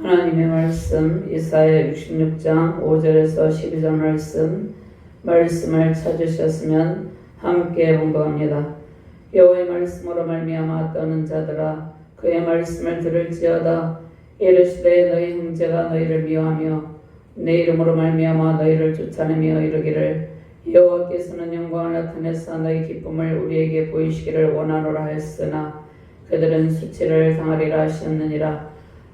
하나님의 말씀 이사야 66장 5절에서 12절 말씀을 찾으셨으면 함께 봉독합니다. 여호와의 말씀으로 말미암아 떠는 자들아 그의 말씀을 들을지어다. 이르시되 너희 형제가 너희를 미워하며 내 이름으로 말미암아 너희를 쫓아내며 이르기를 여호와께서는 영광을 나타내사 너희 기쁨을 우리에게 보이시기를 원하노라 하였으나 그들은 수치를 당하리라 하셨느니라.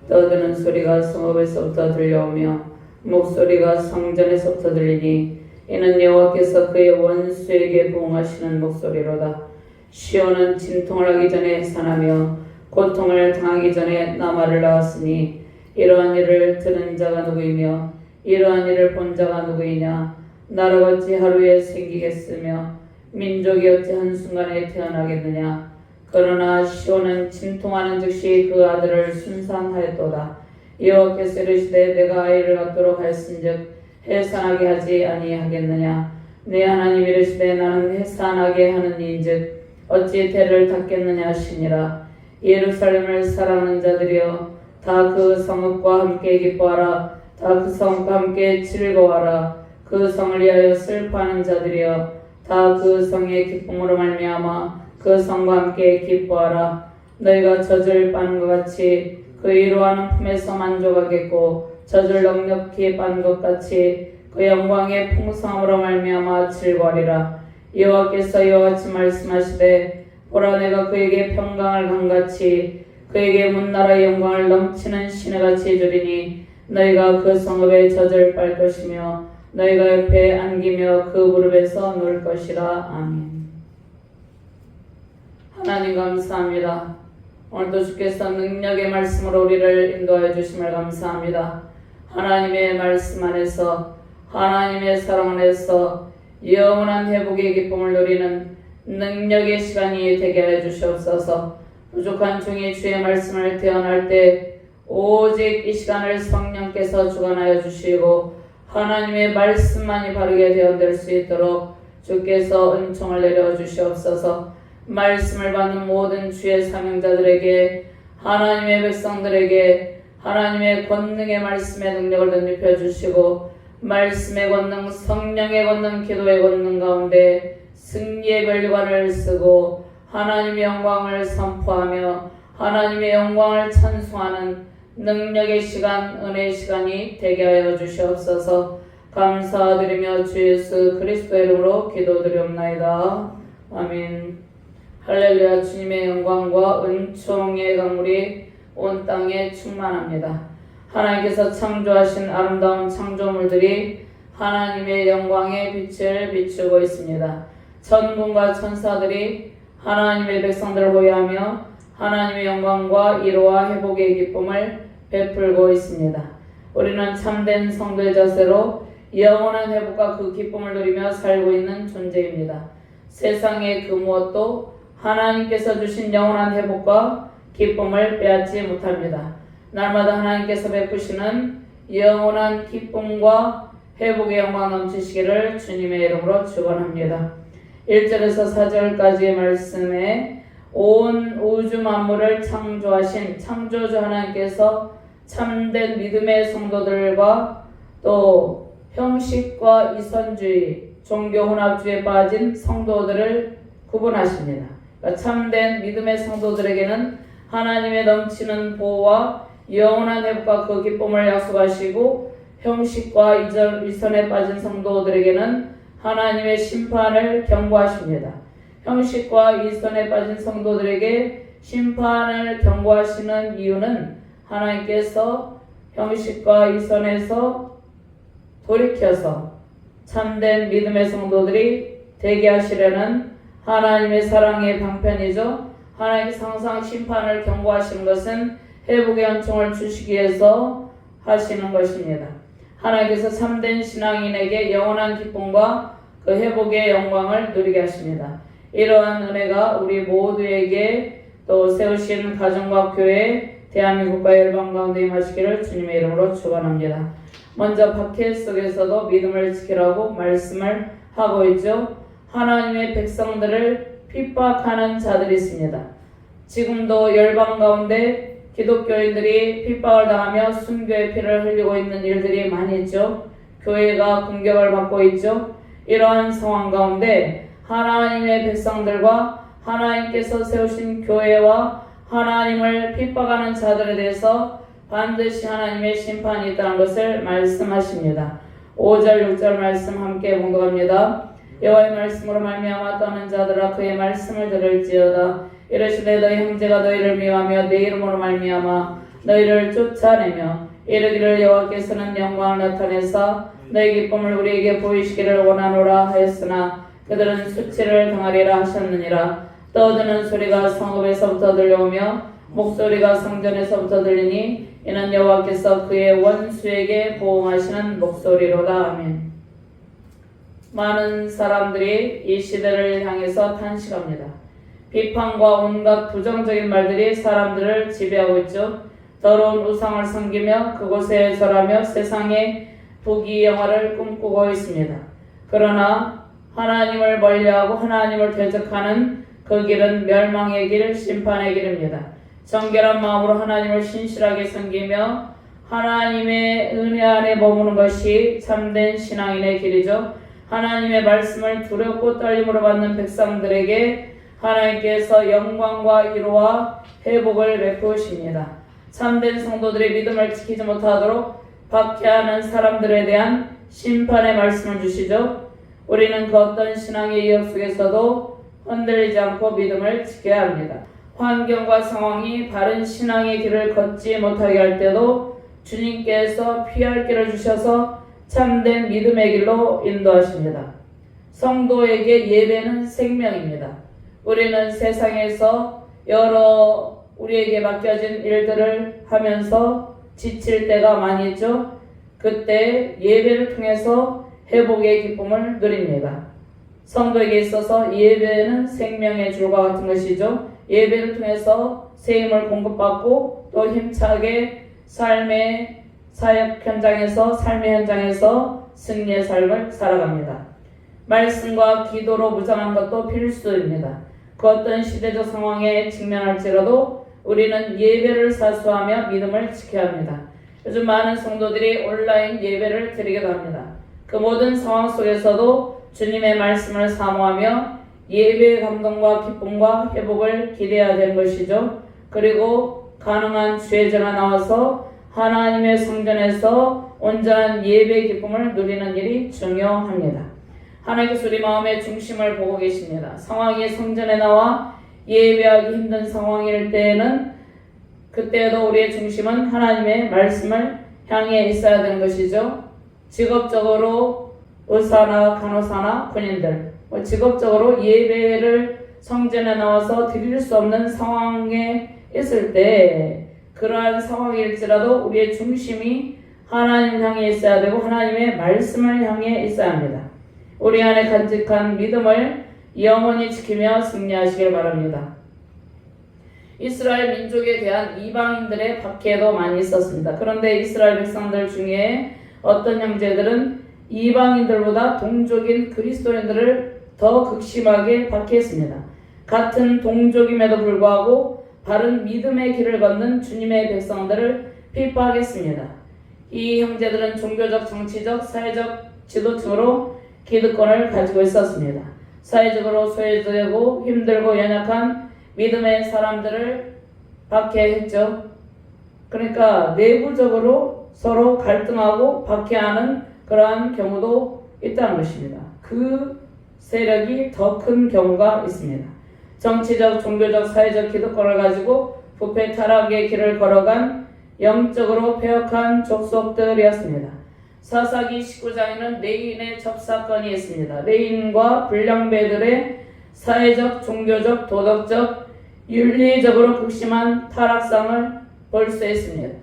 떠드는 소리가 성읍에서부터 들려오며 목소리가 성전에서부터 들리니 이는 여호와께서 그의 원수에게 부응하시는 목소리로다. 시온은 진통을 하기 전에 해산하며 고통을 당하기 전에 남아를 낳았으니 이러한 일을 들은 자가 누구이며 이러한 일을 본 자가 누구이냐. 나라가 어찌 하루에 생기겠으며 민족이 어찌 한순간에 태어나겠느냐. 그러나 시온은 진통하는 즉시 그 아들을 순산하였도다. 여호와께서 이르시되 내가 아이를 갖도록 하였은즉 해산하게 하지 아니하겠느냐. 내 하나님 이르시되 나는 해산하게 하는 이인즉 어찌 태를 닫겠느냐 하시니라. 예루살렘을 사랑하는 자들이여 다 그 성읍과 함께 기뻐하라. 다 그 성읍과 함께 즐거워하라. 그 성을 위하여 슬퍼하는 자들이여 다 그 성의 기쁨으로 말미암아 그 성과 함께 기뻐하라. 너희가 젖을 빠는 것 같이 그 이루하는 품에서 만족하겠고 젖을 넉넉히 빤 것 같이 그 영광의 풍성함으로 말미암아 즐거워하리라. 여호와께서 이와 같이 말씀하시되 보라 내가 그에게 평강을 강같이 그에게 문나라의 영광을 넘치는 시내같이 주리니 너희가 그 성읍에 젖을 빨 것이며 너희가 옆에 안기며 그 무릎에서 놀 것이라. 아멘. 하나님 감사합니다. 오늘도 주께서 능력의 말씀으로 우리를 인도하여 주심을 감사합니다. 하나님의 말씀 안에서 하나님의 사랑 안에서 영원한 회복의 기쁨을 누리는 능력의 시간이 되게 하여 주시옵소서. 부족한 종이 주의 말씀을 대언할 때 오직 이 시간을 성령께서 주관하여 주시고 하나님의 말씀만이 바르게 대언될 수 있도록 주께서 은총을 내려 주시옵소서. 말씀을 받는 모든 주의 사명자들에게 하나님의 백성들에게 하나님의 권능의 말씀의 능력을 덧입혀 주시고 말씀의 권능, 성령의 권능, 기도의 권능 가운데 승리의 멸관을 쓰고 하나님의 영광을 선포하며 하나님의 영광을 찬송하는 능력의 시간, 은혜의 시간이 되게 하여 주시옵소서. 감사드리며 주 예수 그리스도의 이름으로 기도드리옵나이다. 아멘. 할렐루야. 주님의 영광과 은총의 강물이 온 땅에 충만합니다. 하나님께서 창조하신 아름다운 창조물들이 하나님의 영광의 빛을 비추고 있습니다. 천군과 천사들이 하나님의 백성들을 보호하며 하나님의 영광과 위로와 회복의 기쁨을 베풀고 있습니다. 우리는 참된 성도의 자세로 영원한 회복과 그 기쁨을 누리며 살고 있는 존재입니다. 세상의 그 무엇도 하나님께서 주신 영원한 회복과 기쁨을 빼앗지 못합니다. 날마다 하나님께서 베푸시는 영원한 기쁨과 회복의 영광 넘치시기를 주님의 이름으로 축원합니다. 1절에서 4절까지의 말씀에 온 우주 만물을 창조하신 창조주 하나님께서 참된 믿음의 성도들과 또 형식과 이선주의, 종교 혼합주의에 빠진 성도들을 구분하십니다. 그러니까 참된 믿음의 성도들에게는 하나님의 넘치는 보호와 영원한 회복과 그 기쁨을 약속하시고 형식과 이선에 빠진 성도들에게는 하나님의 심판을 경고하십니다. 형식과 이선에 빠진 성도들에게 심판을 경고하시는 이유는 하나님께서 형식과 이선에서 돌이켜서 참된 믿음의 성도들이 되게 하시려는 하나님의 사랑의 방편이죠. 하나님께서 항상 심판을 경고하시는 것은 회복의 은총을 주시기 위해서 하시는 것입니다. 하나님께서 참된 신앙인에게 영원한 기쁨과 그 회복의 영광을 누리게 하십니다. 이러한 은혜가 우리 모두에게 또 세우신 가정과 교회, 대한민국과 열방 가운데 임하시기를 주님의 이름으로 축원합니다. 먼저 박해 속에서도 믿음을 지키라고 말씀을 하고 있죠. 하나님의 백성들을 핍박하는 자들이 있습니다. 지금도 열방 가운데 기독교인들이 핍박을 당하며 순교의 피를 흘리고 있는 일들이 많이 있죠. 교회가 공격을 받고 있죠. 이러한 상황 가운데 하나님의 백성들과 하나님께서 세우신 교회와 하나님을 핍박하는 자들에 대해서 반드시 하나님의 심판이 있다는 것을 말씀하십니다. 5절 6절 말씀 함께 봉독합니다. 여호와의 말씀으로 말미암아 떠는 자들아 그의 말씀을 들을지어다. 이르시되 너희 형제가 너희를 미워하며 내 이름으로 말미암아 너희를 쫓아내며 이르기를 여호와께서는 영광을 나타내사 너희 기쁨을 우리에게 보이시기를 원하노라 하였으나 그들은 수치를 당하리라 하셨느니라. 떠드는 소리가 성읍에서부터 들려오며 목소리가 성전에서부터 들리니 이는 여호와께서 그의 원수에게 보응하시는 목소리로다. 아멘. 많은 사람들이 이 시대를 향해서 탄식합니다. 비판과 온갖 부정적인 말들이 사람들을 지배하고 있죠. 더러운 우상을 섬기며 그곳에 절하며 세상의 부귀영화를 꿈꾸고 있습니다. 그러나 하나님을 멀리하고 하나님을 대적하는 그 길은 멸망의 길, 심판의 길입니다. 정결한 마음으로 하나님을 신실하게 섬기며 하나님의 은혜 안에 머무는 것이 참된 신앙인의 길이죠. 하나님의 말씀을 두렵고 떨림으로 받는 백성들에게 하나님께서 영광과 위로와 회복을 베푸십니다. 참된 성도들의 믿음을 지키지 못하도록 박해하는 사람들에 대한 심판의 말씀을 주시죠. 우리는 그 어떤 신앙의 위협 속에서도 흔들리지 않고 믿음을 지켜야 합니다. 환경과 상황이 바른 신앙의 길을 걷지 못하게 할 때도 주님께서 피할 길을 주셔서 참된 믿음의 길로 인도하십니다. 성도에게 예배는 생명입니다. 우리는 세상에서 여러 우리에게 맡겨진 일들을 하면서 지칠 때가 많이 있죠. 그때 예배를 통해서 회복의 기쁨을 누립니다. 성도에게 있어서 예배는 생명의 줄과 같은 것이죠. 예배를 통해서 새 힘을 공급받고 또 힘차게 삶의 사역 현장에서 삶의 현장에서 승리의 삶을 살아갑니다. 말씀과 기도로 무장한 것도 필수입니다. 그 어떤 시대적 상황에 직면할지라도 우리는 예배를 사수하며 믿음을 지켜야 합니다. 요즘 많은 성도들이 온라인 예배를 드리기도 합니다. 그 모든 상황 속에서도 주님의 말씀을 사모하며 예배의 감동과 기쁨과 회복을 기대해야 되는 것이죠. 그리고 가능한 주의 전에 나와서 하나님의 성전에서 온전한 예배의 기쁨을 누리는 일이 중요합니다. 하나님께서 우리 마음의 중심을 보고 계십니다. 상황이 성전에 나와 예배하기 힘든 상황일 때에는 그때도 우리의 중심은 하나님의 말씀을 향해 있어야 되는 것이죠. 직업적으로 의사나 간호사나 군인들 직업적으로 예배를 성전에 나와서 드릴 수 없는 상황에 있을 때 그러한 상황일지라도 우리의 중심이 하나님 향해 있어야 되고 하나님의 말씀을 향해 있어야 합니다. 우리 안에 간직한 믿음을 영원히 지키며 승리하시길 바랍니다. 이스라엘 민족에 대한 이방인들의 박해도 많이 있었습니다. 그런데 이스라엘 백성들 중에 어떤 형제들은 이방인들보다 동족인 그리스도인들을 더 극심하게 박해했습니다. 같은 동족임에도 불구하고 바른 믿음의 길을 걷는 주님의 백성들을 핍박했습니다. 이 형제들은 종교적, 정치적, 사회적 지도층으로 기득권을 가지고 있었습니다. 사회적으로 소외되고 힘들고 연약한 믿음의 사람들을 박해했죠. 그러니까 내부적으로 서로 갈등하고 박해하는 그러한 경우도 있다는 것입니다. 그 세력이 더 큰 경우가 있습니다. 정치적, 종교적, 사회적 기득권을 가지고 부패 타락의 길을 걸어간 영적으로 폐역한 족속들이었습니다. 사사기 19장에는 레인의 접사건이 있습니다. 레인과 불량배들의 사회적, 종교적, 도덕적, 윤리적으로 극심한 타락상을 볼 수 있습니다.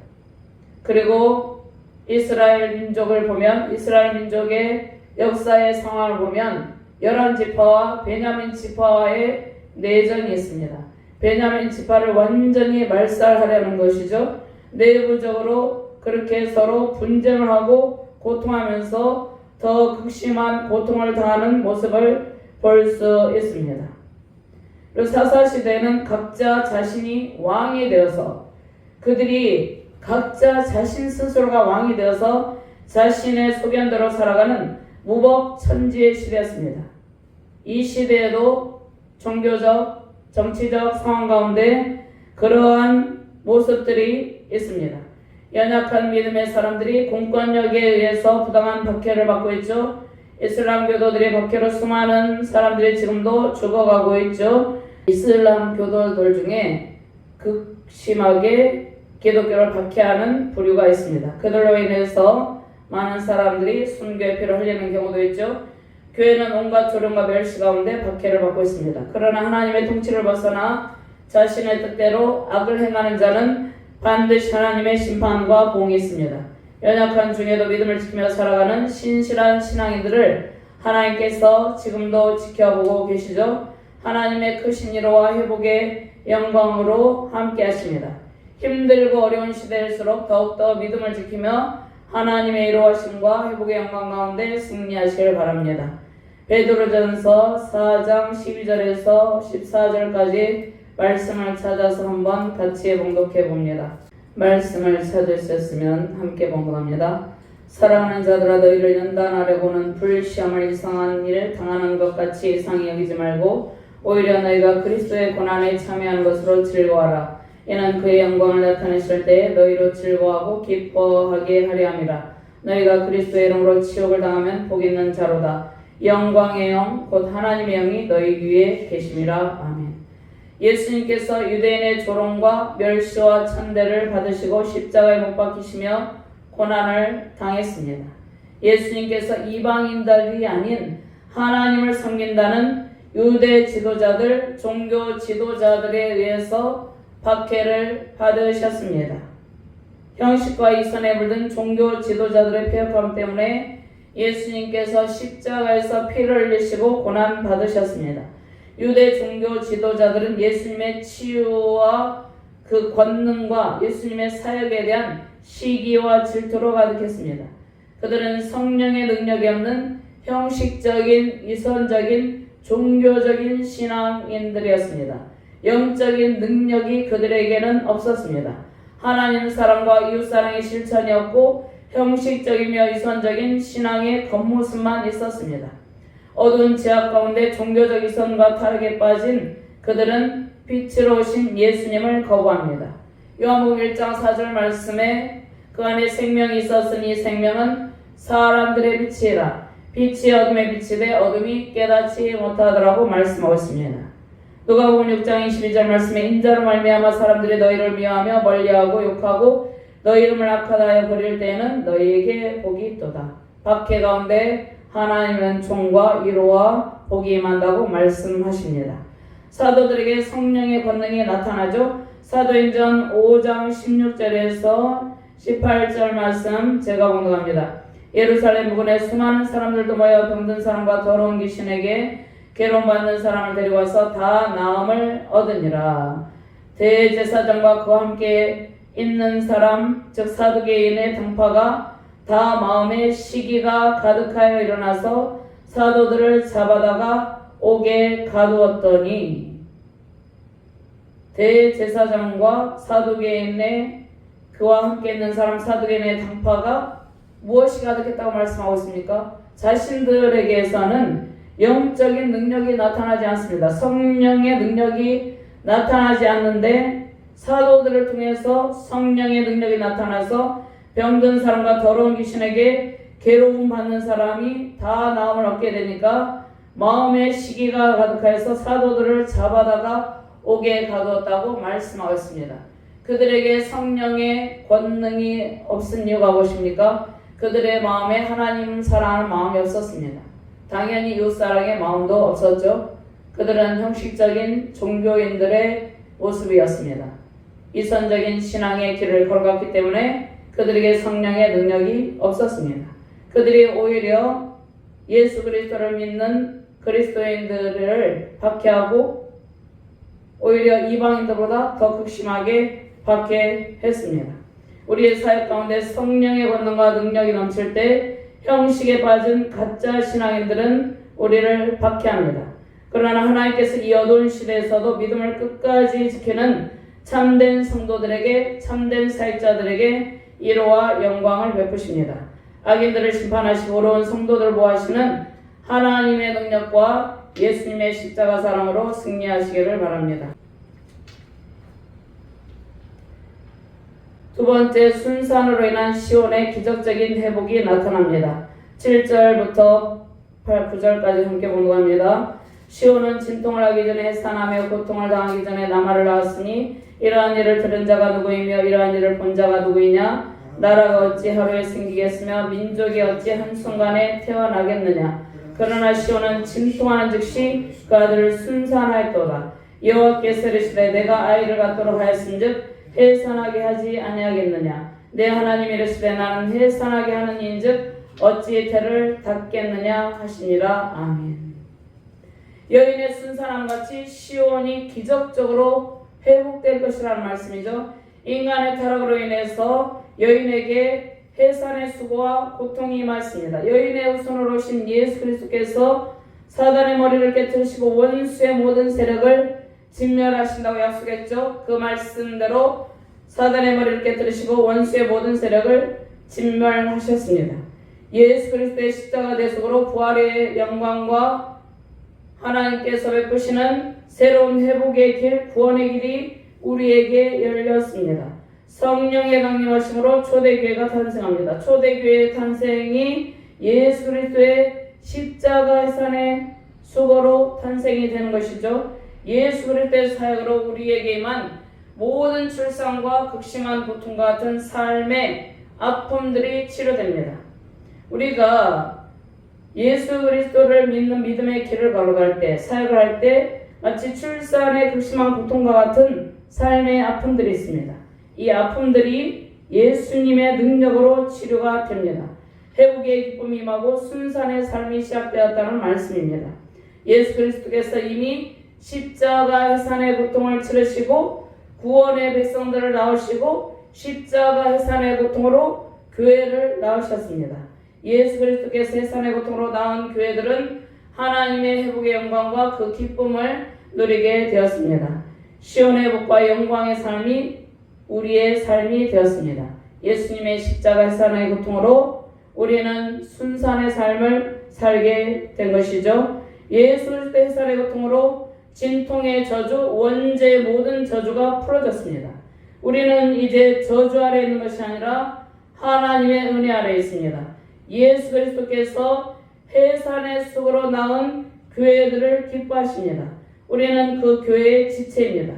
그리고 이스라엘 민족을 보면 이스라엘 민족의 역사의 상황을 보면 11지파와 베냐민 지파와의 내전이 있습니다. 베냐민 지파를 완전히 말살하려는 것이죠. 내부적으로 그렇게 서로 분쟁을 하고 고통하면서 더 극심한 고통을 당하는 모습을 볼 수 있습니다. 그리고 사사시대는 각자 자신이 왕이 되어서 그들이 각자 자신 스스로가 왕이 되어서 자신의 소견대로 살아가는 무법천지의 시대였습니다. 이 시대에도 종교적, 정치적 상황 가운데 그러한 모습들이 있습니다. 연약한 믿음의 사람들이 공권력에 의해서 부당한 박해를 받고 있죠. 이슬람 교도들의 박해로 수많은 사람들이 지금도 죽어가고 있죠. 이슬람 교도들 중에 극심하게 기독교를 박해하는 부류가 있습니다. 그들로 인해서 많은 사람들이 순교의 피를 흘리는 경우도 있죠. 교회는 온갖 조롱과 멸시 가운데 박해를 받고 있습니다. 그러나 하나님의 통치를 벗어나 자신의 뜻대로 악을 행하는 자는 반드시 하나님의 심판과 보응이 있습니다. 연약한 중에도 믿음을 지키며 살아가는 신실한 신앙인들을 하나님께서 지금도 지켜보고 계시죠. 하나님의 크신 위로와 회복의 영광으로 함께 하십니다. 힘들고 어려운 시대일수록 더욱더 믿음을 지키며 하나님의 위로하심과 회복의 영광 가운데 승리하시길 바랍니다. 베드로전서 4장 12절에서 14절까지 말씀을 찾아서 한번 같이 봉독해 봅니다. 말씀을 찾으셨으면 함께 봉독합니다. 사랑하는 자들아 너희를 연단하려고는 불시험을 이상한 일을 당하는 것 같이 이상히 여기지 말고 오히려 너희가 그리스도의 고난에 참여하는 것으로 즐거워하라. 이는 그의 영광을 나타내실 때에 너희로 즐거워하고 기뻐하게 하려 함이라. 너희가 그리스도의 이름으로 치욕을 당하면 복 있는 자로다. 영광의 영 곧 하나님의 영이 너희 위에 계심이라. 아멘. 예수님께서 유대인의 조롱과 멸시와 천대를 받으시고 십자가에 못 박히시며 고난을 당했습니다. 예수님께서 이방인들이 아닌 하나님을 섬긴다는 유대 지도자들, 종교 지도자들에 의해서 박해를 받으셨습니다. 형식과 이선에 물든 종교 지도자들의 폐역함 때문에 예수님께서 십자가에서 피를 흘리시고 고난 받으셨습니다. 유대 종교 지도자들은 예수님의 치유와 그 권능과 예수님의 사역에 대한 시기와 질투로 가득했습니다. 그들은 성령의 능력이 없는 형식적인, 이선적인, 종교적인 신앙인들이었습니다. 영적인 능력이 그들에게는 없었습니다. 하나님 사랑과 이웃 사랑의 실천이 없고 형식적이며 이선적인 신앙의 겉모습만 있었습니다. 어두운 지하 가운데 종교적 이선과 타락에 빠진 그들은 빛으로 오신 예수님을 거부합니다. 요한복음 1장 4절 말씀에 그 안에 생명이 있었으니 생명은 사람들의 빛이라. 빛이 어둠에 비치되 어둠이 깨닫지 못하더라고 말씀하고 있습니다. 누가복음 6장 22절 말씀에 인자로 말미암아 사람들이 너희를 미워하며 멀리하고 욕하고 너희 이름을 악하다하여 버릴 때에는 너희에게 복이 있도다. 박해 가운데 하나님은 총과 위로와 복이 임한다고 말씀하십니다. 사도들에게 성령의 권능이 나타나죠. 사도행전 5장 16절에서 18절 말씀 제가 봉독합니다. 예루살렘 부근에 수많은 사람들도 모여 병든 사람과 더러운 귀신에게 괴로움받는 사람을 데려와서 다 나음을 얻으니라. 대제사장과 그와 함께 있는 사람 즉 사두개인의 당파가 다 마음에 시기가 가득하여 일어나서 사도들을 잡아다가 옥에 가두었더니 대제사장과 사두개인의 그와 함께 있는 사람 사두개인의 당파가 무엇이 가득했다고 말씀하고 있습니까? 자신들에게서는 영적인 능력이 나타나지 않습니다. 성령의 능력이 나타나지 않는데 사도들을 통해서 성령의 능력이 나타나서 병든 사람과 더러운 귀신에게 괴로움 받는 사람이 다 나음을 얻게 되니까 마음의 시기가 가득하여서 사도들을 잡아다가 옥에 가두었다고 말씀하고 있습니다. 그들에게 성령의 권능이 없은 이유가 무엇입니까? 그들의 마음에 하나님 사랑하는 마음이 없었습니다. 당연히 이웃사랑의 마음도 없었죠. 그들은 형식적인 종교인들의 모습이었습니다. 이선적인 신앙의 길을 걸어갔기 때문에 그들에게 성령의 능력이 없었습니다. 그들이 오히려 예수 그리스도를 믿는 그리스도인들을 박해하고 오히려 이방인들보다 더 극심하게 박해했습니다. 우리의 사역 가운데 성령의 권능과 능력이 넘칠 때 형식에 빠진 가짜 신앙인들은 우리를 박해합니다. 그러나 하나님께서 이 어두운 시대에서도 믿음을 끝까지 지키는 참된 성도들에게 참된 사역자들에게 위로와 영광을 베푸십니다. 악인들을 심판하시고 의로운 성도들을 보호하시는 하나님의 능력과 예수님의 십자가 사랑으로 승리하시기를 바랍니다. 두 번째, 순산으로 인한 시온의 기적적인 회복이 나타납니다. 7절부터 9절까지 함께 공부합니다. 시온은 진통을 하기 전에 해산하며 고통을 당하기 전에 남아를 낳았으니 이러한 일을 들은 자가 누구이며 이러한 일을 본 자가 누구이냐? 나라가 어찌 하루에 생기겠으며 민족이 어찌 한순간에 태어나겠느냐? 그러나 시온은 진통하는 즉시 그 아들을 순산하였도다. 여호와께서 이르시되 내가 아이를 갖도록 하였은즉 해산하게 하지 아니하겠느냐? 내 하나님이 이르시되 나는 해산하게 하는 이인즉 어찌 태를 닫겠느냐 하시니라. 아멘. 여인의 순산함같이 시온이 기적적으로 회복될 것이라는 말씀이죠. 인간의 타락으로 인해서 여인에게 해산의 수고와 고통이 임했습니다. 여인의 후손으로 오신 예수 그리스도께서 사단의 머리를 깨뜨리시고 원수의 모든 세력을 진멸하신다고 약속했죠. 그 말씀대로 사단의 머리를 깨뜨리시고 원수의 모든 세력을 진멸하셨습니다. 예수 그리스도의 십자가 대속으로 부활의 영광과 하나님께서 베푸시는 새로운 회복의 길, 구원의 길이 우리에게 열렸습니다. 성령의 강림하심으로 초대교회가 탄생합니다. 초대교회의 탄생이 예수 그리스도의 십자가 해산의 수고로 탄생이 되는 것이죠. 예수 그리스도의 사역으로 우리에게 임한 모든 출산과 극심한 고통과 같은 삶의 아픔들이 치료됩니다. 우리가 예수 그리스도를 믿는 믿음의 길을 걸어갈 때, 사역을 할 때 마치 출산의 극심한 고통과 같은 삶의 아픔들이 있습니다. 이 아픔들이 예수님의 능력으로 치료가 됩니다. 회복의 기쁨이 임하고 순산의 삶이 시작되었다는 말씀입니다. 예수 그리스도께서 이미 십자가 해산의 고통을 치르시고 구원의 백성들을 낳으시고 십자가 해산의 고통으로 교회를 낳으셨습니다. 예수 그리스도께서 해산의 고통으로 낳은 교회들은 하나님의 회복의 영광과 그 기쁨을 누리게 되었습니다. 시온의 복과 영광의 삶이 우리의 삶이 되었습니다. 예수님의 십자가 해산의 고통으로 우리는 순산의 삶을 살게 된 것이죠. 예수 그리스도의 해산의 고통으로 진통의 저주, 원죄의 모든 저주가 풀어졌습니다. 우리는 이제 저주 아래 있는 것이 아니라 하나님의 은혜 아래 있습니다. 예수 그리스도께서 해산의 속으로 낳은 교회들을 기뻐하십니다. 우리는 그 교회의 지체입니다.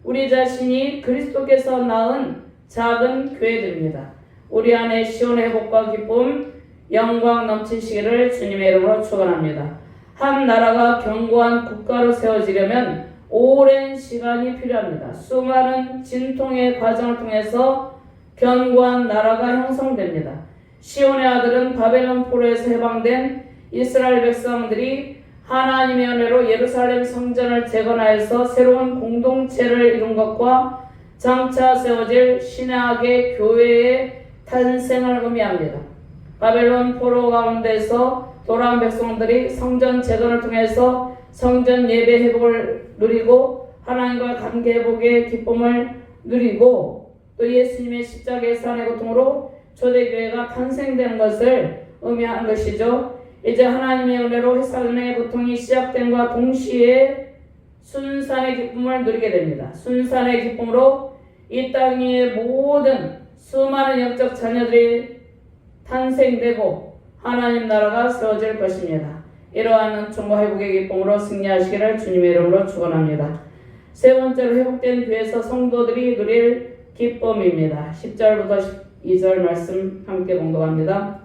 우리 자신이 그리스도께서 낳은 작은 교회들입니다. 우리 안에 시온의 회복과 기쁨, 영광 넘치시기를 주님의 이름으로 축원합니다. 한 나라가 견고한 국가로 세워지려면 오랜 시간이 필요합니다. 수많은 진통의 과정을 통해서 견고한 나라가 형성됩니다. 시온의 아들은 바벨론 포로에서 해방된 이스라엘 백성들이 하나님의 은혜로 예루살렘 성전을 재건하여서 새로운 공동체를 이룬 것과 장차 세워질 신약의 교회의 탄생을 의미합니다. 바벨론 포로 가운데서 돌아온 백성들이 성전 재건을 통해서 성전 예배 회복을 누리고 하나님과 관계 회복의 기쁨을 누리고 또 예수님의 십자가 해산의 고통으로 초대교회가 탄생된 것을 의미하는 것이죠. 이제 하나님의 은혜로 해산의 고통이 시작된과 동시에 순산의 기쁨을 누리게 됩니다. 순산의 기쁨으로 이 땅 위의 모든 수많은 영적 자녀들이 탄생되고 하나님 나라가 세워질 것입니다. 이러한 은총과 회복의 기쁨으로 승리하시기를 주님의 이름으로 축원합니다. 세 번째로 회복된 교회에서 성도들이 누릴 기쁨입니다. 10절부터 12절 말씀 함께 공독합니다.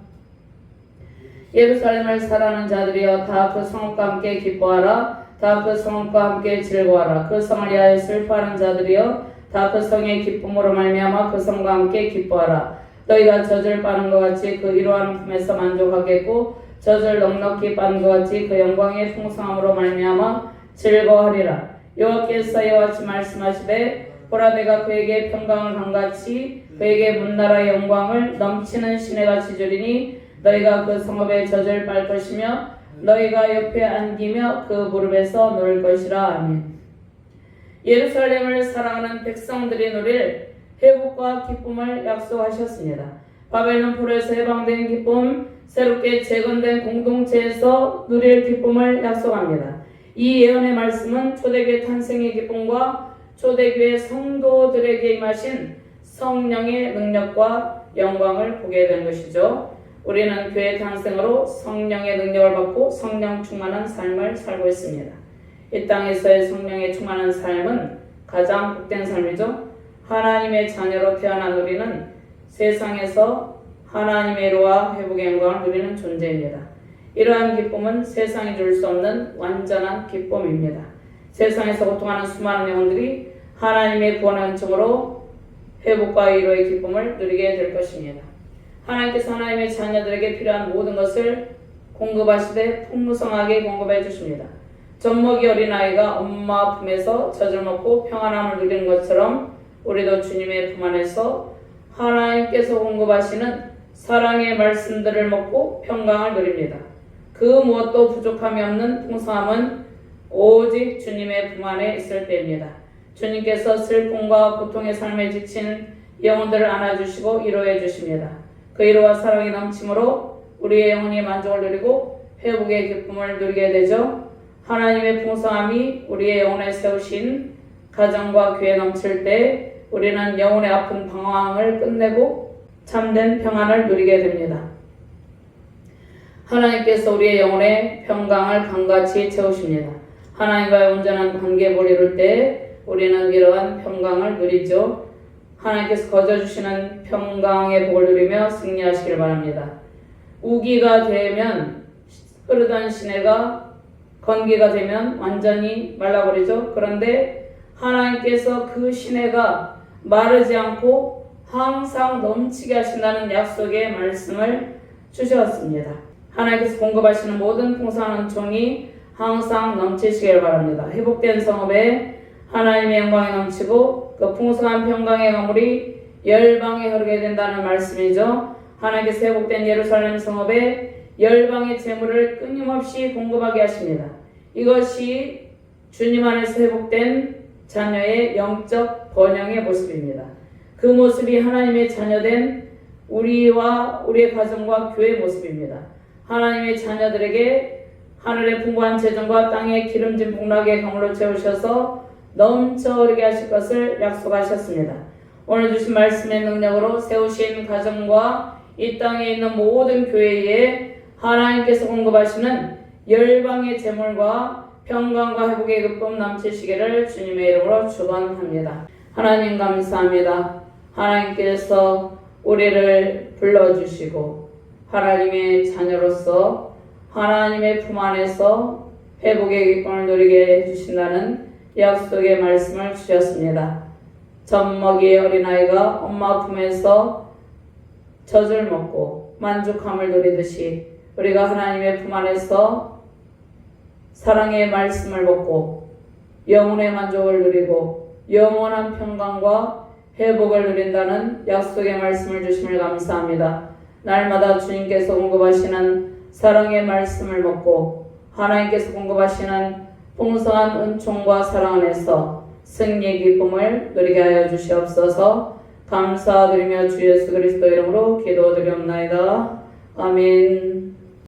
예루살렘을 사랑하는 자들이여 다 그 성읍과 함께 기뻐하라. 다 그 성읍과 함께 즐거워하라. 그 성을 위하여 슬퍼하는 자들이여 다 그 성의 기쁨으로 말미암아 그 성과 함께 기뻐하라. 너희가 젖을 빠는 것 같이 그 이로하는 품에서 만족하겠고 젖을 넉넉히 빠는 것 같이 그 영광의 풍성함으로 말미암아 즐거워하리라. 여호와께서 이와 같이 말씀하시되 보라 내가 그에게 평강을 한같이 그에게 문나라의 영광을 넘치는 시내같이 주리니 너희가 그 성읍의 젖을 빨 것이며 너희가 옆에 안기며 그 무릎에서 놓을 것이라. 아멘. 예루살렘을 사랑하는 백성들이 누릴 회복과 기쁨을 약속하셨습니다. 바벨론 포로에서 해방된 기쁨, 새롭게 재건된 공동체에서 누릴 기쁨을 약속합니다. 이 예언의 말씀은 초대교회 탄생의 기쁨과 초대교회 성도들에게 임하신 성령의 능력과 영광을 보게 된 것이죠. 우리는 교회 탄생으로 성령의 능력을 받고 성령 충만한 삶을 살고 있습니다. 이 땅에서의 성령에 충만한 삶은 가장 복된 삶이죠. 하나님의 자녀로 태어난 우리는 세상에서 하나님의 의로와 회복의 영광을 누리는 존재입니다. 이러한 기쁨은 세상이 줄 수 없는 완전한 기쁨입니다. 세상에서 고통하는 수많은 영혼들이 하나님의 구원의 은총으로 회복과 위로의 기쁨을 누리게 될 것입니다. 하나님께서 하나님의 자녀들에게 필요한 모든 것을 공급하시되 풍성하게 공급해 주십니다. 젖먹이 어린아이가 엄마 품에서 젖을 먹고 평안함을 누리는 것처럼 우리도 주님의 품 안에서 하나님께서 공급하시는 사랑의 말씀들을 먹고 평강을 누립니다. 그 무엇도 부족함이 없는 풍성함은 오직 주님의 품 안에 있을 때입니다. 주님께서 슬픔과 고통의 삶에 지친 영혼들을 안아주시고 위로해 주십니다. 그 위로와 사랑이 넘침으로 우리의 영혼이 만족을 누리고 회복의 기쁨을 누리게 되죠. 하나님의 풍성함이 우리의 영혼에 세우신 가정과 교회에 넘칠 때 우리는 영혼의 아픈 방황을 끝내고 참된 평안을 누리게 됩니다. 하나님께서 우리의 영혼의 평강을 강같이 채우십니다. 하나님과의 온전한 관계를 이룰 때 우리는 이러한 평강을 누리죠. 하나님께서 거저주시는 평강의 복을 누리며 승리하시길 바랍니다. 우기가 되면 흐르던 시내가 건기가 되면 완전히 말라버리죠. 그런데 하나님께서 그 시내가 마르지 않고 항상 넘치게 하신다는 약속의 말씀을 주셨습니다. 하나님께서 공급하시는 모든 풍성한 은총이 항상 넘치시길 바랍니다. 회복된 성읍에 하나님의 영광이 넘치고 그 풍성한 평강의 강물이 열방에 흐르게 된다는 말씀이죠. 하나님께서 회복된 예루살렘 성읍에 열방의 재물을 끊임없이 공급하게 하십니다. 이것이 주님 안에서 회복된 자녀의 영적 번영의 모습입니다. 그 모습이 하나님의 자녀된 우리와 우리의 가정과 교회의 모습입니다. 하나님의 자녀들에게 하늘의 풍부한 재정과 땅의 기름진 복락의 강물로 채우셔서 넘쳐 흐르게 하실 것을 약속하셨습니다. 오늘 주신 말씀의 능력으로 세우신 가정과 이 땅에 있는 모든 교회에 하나님께서 공급하시는 열방의 재물과 평강과 회복의 기쁨 넘치시기를 주님의 이름으로 축원합니다. 하나님 감사합니다. 하나님께서 우리를 불러주시고 하나님의 자녀로서 하나님의 품 안에서 회복의 기쁨을 누리게 해주신다는 약속의 말씀을 주셨습니다. 젖먹이 어린아이가 엄마 품에서 젖을 먹고 만족함을 누리듯이 우리가 하나님의 품 안에서 사랑의 말씀을 먹고 영혼의 만족을 누리고 영원한 평강과 회복을 누린다는 약속의 말씀을 주심을 감사합니다. 날마다 주님께서 공급하시는 사랑의 말씀을 먹고 하나님께서 공급하시는 풍성한 은총과 사랑 안에서 승리의 기쁨을 누리게 하여 주시옵소서. 감사드리며 주 예수 그리스도 이름으로 기도드리옵나이다. 아멘.